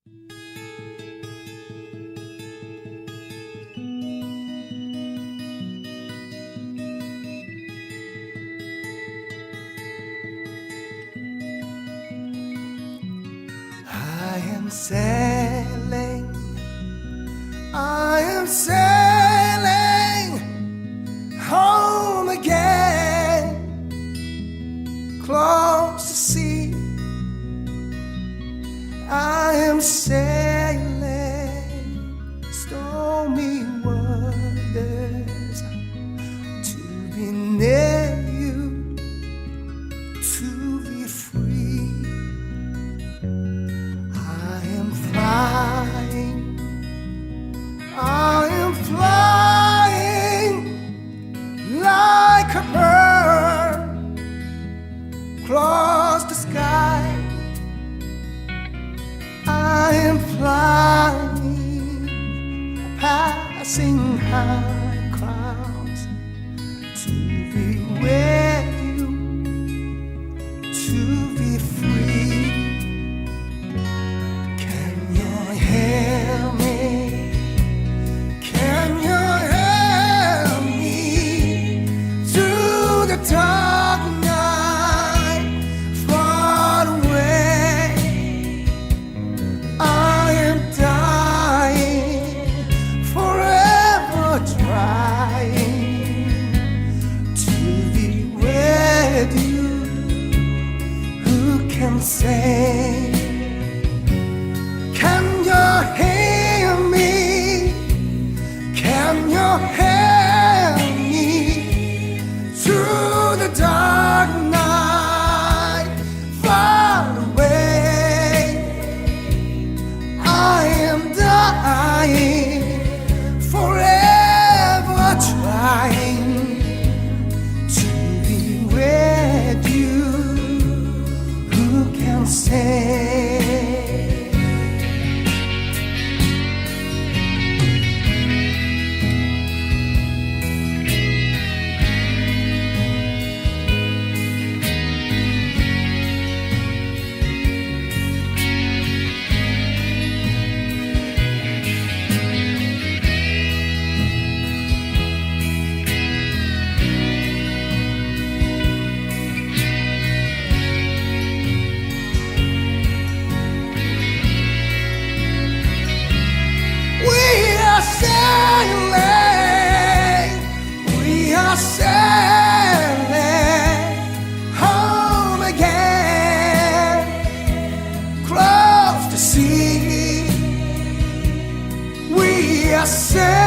I am sailing, I am sailing home again, close to sea. I am sailing stormy waters to be near you, to be free. I am flying, I am flying like a bird across the sky. I am flying, passing high clouds to be with you, to be free. Can you hear me? Can you hear me through the dark night far away? I am dying, forever trying to be with you. Who can say? Can you hear me? Can you hear me through the dark night far away? I am dying, forever trying to be with you. Who can say? We are sailing home again, close to sea. We are sailing